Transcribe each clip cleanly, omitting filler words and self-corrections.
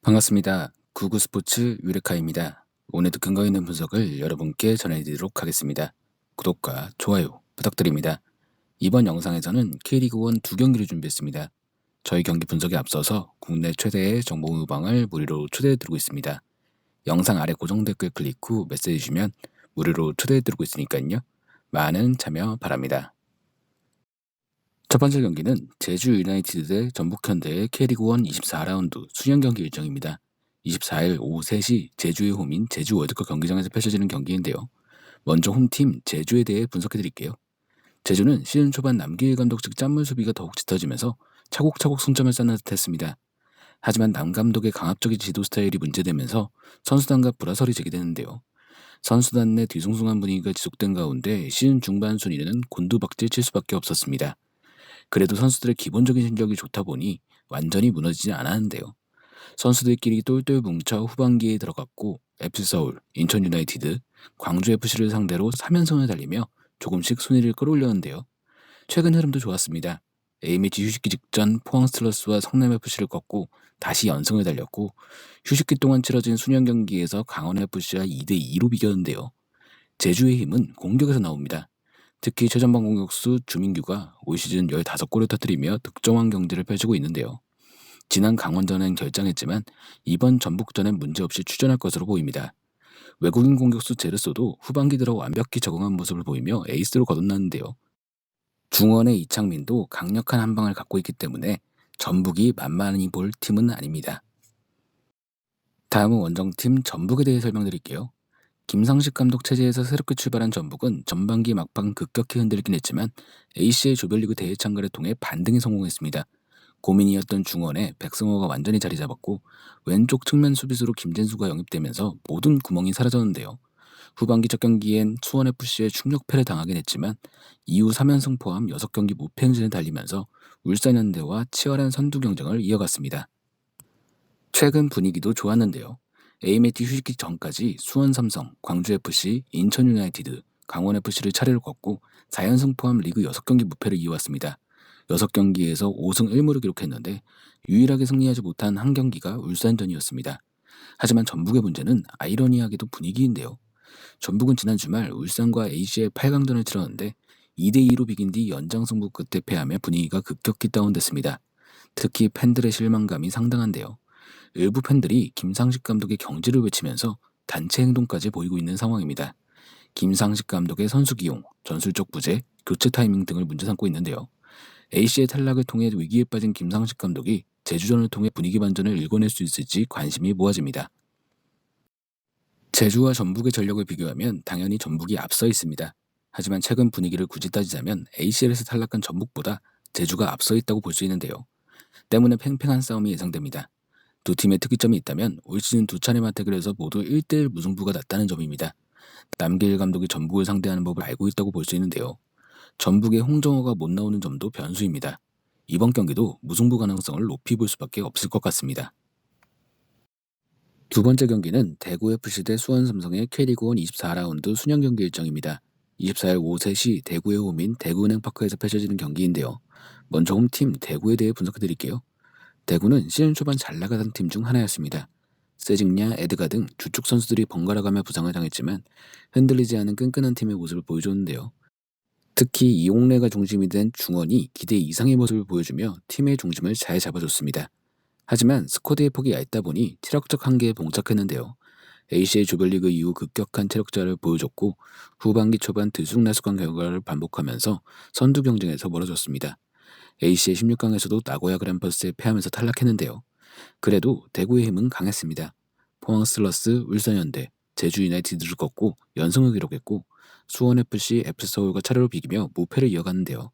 반갑습니다. 구구스포츠 유레카입니다. 오늘도 근거 있는 분석을 여러분께 전해드리도록 하겠습니다. 구독과 좋아요 부탁드립니다. 이번 영상에서는 K리그1 두 경기를 준비했습니다. 저희 경기 분석에 앞서서 국내 최대의 정보 무방을 무료로 초대해드리고 있습니다. 영상 아래 고정 댓글 클릭 후 메시지 주시면 무료로 초대해드리고 있으니까요. 많은 참여 바랍니다. 첫 번째 경기는 제주 유나이티드 대 전북현대의 K리그1 24라운드 수년 경기 일정입니다. 24일 오후 3시 제주의 홈인 제주 월드컵 경기장에서 펼쳐지는 경기인데요. 먼저 홈팀 제주에 대해 분석해드릴게요. 제주는 시즌 초반 남길 감독 측 짠물 수비가 더욱 짙어지면서 차곡차곡 승점을 쌓는 듯했습니다. 하지만 남 감독의 강압적인 지도 스타일이 문제되면서 선수단과 불화설이 제기되는데요. 선수단 내 뒤숭숭한 분위기가 지속된 가운데 시즌 중반 순위는 곤두박질 칠 수밖에 없었습니다. 그래도 선수들의 기본적인 실력이 좋다 보니 완전히 무너지지 않았는데요. 선수들끼리 똘똘 뭉쳐 후반기에 들어갔고 FC서울, 인천 유나이티드, 광주 FC를 상대로 3연승을 달리며 조금씩 순위를 끌어올렸는데요. 최근 흐름도 좋았습니다. A매치 휴식기 직전 포항 스틸러스와 성남 FC를 꺾고 다시 연승을 달렸고 휴식기 동안 치러진 수년 경기에서 강원 FC와 2대2로 비겼는데요. 제주의 힘은 공격에서 나옵니다. 특히 최전방 공격수 주민규가 올 시즌 15골을 터뜨리며 득점왕 경기를 펼치고 있는데요. 지난 강원전은 결장했지만 이번 전북전엔 문제없이 출전할 것으로 보입니다. 외국인 공격수 제르소도 후반기 들어 완벽히 적응한 모습을 보이며 에이스로 거듭났는데요. 중원의 이창민도 강력한 한방을 갖고 있기 때문에 전북이 만만히 볼 팀은 아닙니다. 다음은 원정팀 전북에 대해 설명드릴게요. 김상식 감독 체제에서 새롭게 출발한 전북은 전반기 막판 급격히 흔들리긴 했지만 A씨의 조별리그 대회 참가를 통해 반등에 성공했습니다. 고민이었던 중원에 백승호가 완전히 자리 잡았고 왼쪽 측면 수비수로 김진수가 영입되면서 모든 구멍이 사라졌는데요. 후반기 첫 경기엔 수원FC에 충격패를 당하긴 했지만 이후 3연승 포함 6경기 무패 행진을 달리면서 울산현대와 치열한 선두 경쟁을 이어갔습니다. 최근 분위기도 좋았는데요. A매치 휴식기 전까지 수원삼성, 광주FC, 인천유나이티드, 강원FC를 차례로 꺾고 4연승 포함 리그 6경기 무패를 이어왔습니다. 6경기에서 5승 1무를 기록했는데 유일하게 승리하지 못한 한 경기가 울산전이었습니다. 하지만 전북의 문제는 아이러니하게도 분위기인데요. 전북은 지난 주말 울산과 A씨의 8강전을 치렀는데 2대2로 비긴 뒤 연장승부 끝에 패하며 분위기가 급격히 다운됐습니다. 특히 팬들의 실망감이 상당한데요. 일부 팬들이 김상식 감독의 경질을 외치면서 단체 행동까지 보이고 있는 상황입니다. 김상식 감독의 선수 기용, 전술적 부재, 교체 타이밍 등을 문제 삼고 있는데요. A씨의 탈락을 통해 위기에 빠진 김상식 감독이 제주전을 통해 분위기 반전을 일궈낼 수 있을지 관심이 모아집니다. 제주와 전북의 전력을 비교하면 당연히 전북이 앞서 있습니다. 하지만 최근 분위기를 굳이 따지자면 ACL에서 탈락한 전북보다 제주가 앞서 있다고 볼 수 있는데요. 때문에 팽팽한 싸움이 예상됩니다. 두 팀의 특이점이 있다면 올 시즌 두 차례 맞대결에서 모두 1대1 무승부가 났다는 점입니다. 남길 감독이 전북을 상대하는 법을 알고 있다고 볼 수 있는데요. 전북의 홍정호가 못 나오는 점도 변수입니다. 이번 경기도 무승부 가능성을 높이 볼 수밖에 없을 것 같습니다. 두 번째 경기는 대구FC 대 수원삼성의 K리그1 24라운드 수년 경기 일정입니다. 24일 오후 3시 대구의 홈인 대구은행파크에서 펼쳐지는 경기인데요. 먼저 홈팀 대구에 대해 분석해드릴게요. 대구는 시즌 초반 잘 나가던 팀 중 하나였습니다. 세징야, 에드가 등 주축 선수들이 번갈아가며 부상을 당했지만 흔들리지 않은 끈끈한 팀의 모습을 보여줬는데요. 특히 이용래가 중심이 된 중원이 기대 이상의 모습을 보여주며 팀의 중심을 잘 잡아줬습니다. 하지만 스쿼드의 폭이 얇다 보니 체력적 한계에 봉착했는데요. A씨의 조별리그 이후 급격한 체력자를 보여줬고 후반기 초반 들쑥날쑥한 결과를 반복하면서 선두 경쟁에서 멀어졌습니다. A씨의 16강에서도 나고야 그랜퍼스에 패하면서 탈락했는데요. 그래도 대구의 힘은 강했습니다. 포항 스틸러스, 울산현대, 제주 유나이티드를 꺾고 연승을 기록했고 수원FC, FC서울과 차례로 비기며 무패를 이어갔는데요.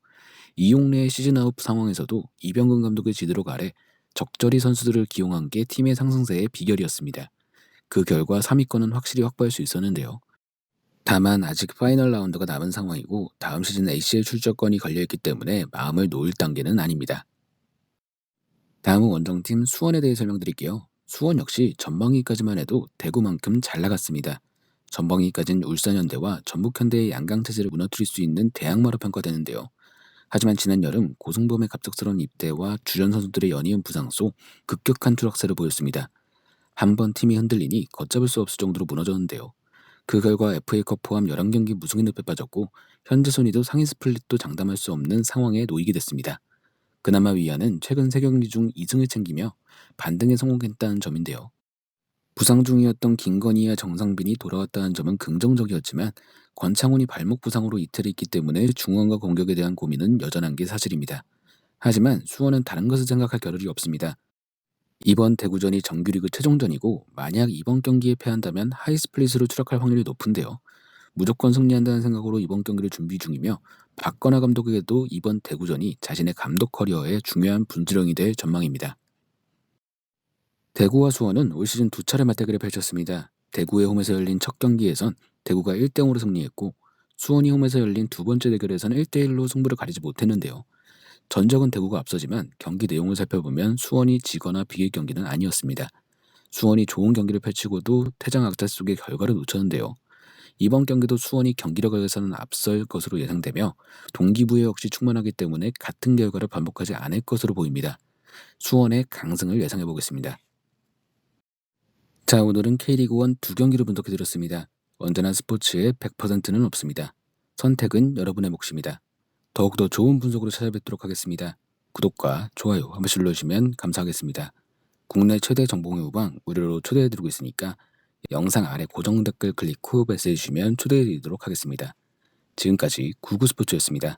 이용래의 시즌아웃 상황에서도 이병근 감독의 지도력 아래 적절히 선수들을 기용한 게 팀의 상승세의 비결이었습니다. 그 결과 3위권은 확실히 확보할 수 있었는데요. 다만 아직 파이널 라운드가 남은 상황이고 다음 시즌 ACL 출전권이 걸려있기 때문에 마음을 놓을 단계는 아닙니다. 다음은 원정팀 수원에 대해 설명드릴게요. 수원 역시 전방위까지만 해도 대구만큼 잘 나갔습니다. 전방위까지는 울산현대와 전북현대의 양강체제를 무너뜨릴 수 있는 대항마로 평가되는데요. 하지만 지난 여름 고승범의 갑작스러운 입대와 주전 선수들의 연이은 부상 속 급격한 추락세를 보였습니다. 한 번 팀이 흔들리니 걷잡을 수 없을 정도로 무너졌는데요. 그 결과 FA컵 포함 11경기 무승의 늪에 빠졌고 현재 순위도 상위 스플릿도 장담할 수 없는 상황에 놓이게 됐습니다. 그나마 위안은 최근 3경기 중 2승을 챙기며 반등에 성공했다는 점인데요. 부상 중이었던 김건희와 정상빈이 돌아왔다는 점은 긍정적이었지만 권창훈이 발목 부상으로 이틀 있기 때문에 중원과 공격에 대한 고민은 여전한 게 사실입니다. 하지만 수원은 다른 것을 생각할 겨를이 없습니다. 이번 대구전이 정규리그 최종전이고 만약 이번 경기에 패한다면 하이스플릿으로 추락할 확률이 높은데요. 무조건 승리한다는 생각으로 이번 경기를 준비 중이며 박건하 감독에게도 이번 대구전이 자신의 감독 커리어에 중요한 분수령이 될 전망입니다. 대구와 수원은 올 시즌 두 차례 맞대결을 펼쳤습니다. 대구의 홈에서 열린 첫 경기에선 대구가 1대0으로 승리했고 수원이 홈에서 열린 두 번째 대결에서는 1대1로 승부를 가리지 못했는데요. 전적은 대구가 앞서지만 경기 내용을 살펴보면 수원이 지거나 비길 경기는 아니었습니다. 수원이 좋은 경기를 펼치고도 퇴장 악자 속의 결과를 놓쳤는데요. 이번 경기도 수원이 경기력에서는 앞설 것으로 예상되며 동기부여 역시 충만하기 때문에 같은 결과를 반복하지 않을 것으로 보입니다. 수원의 강승을 예상해 보겠습니다. 자, 오늘은 K리그1 두 경기를 분석해드렸습니다. 언제나 스포츠에 100%는 없습니다. 선택은 여러분의 몫입니다. 더욱더 좋은 분석으로 찾아뵙도록 하겠습니다. 구독과 좋아요 한 번씩 눌러주시면 감사하겠습니다. 국내 최대 정보공유 후방 무료로 초대해드리고 있으니까 영상 아래 고정 댓글 클릭 후 메시지 주시면 초대해드리도록 하겠습니다. 지금까지 구구스포츠였습니다.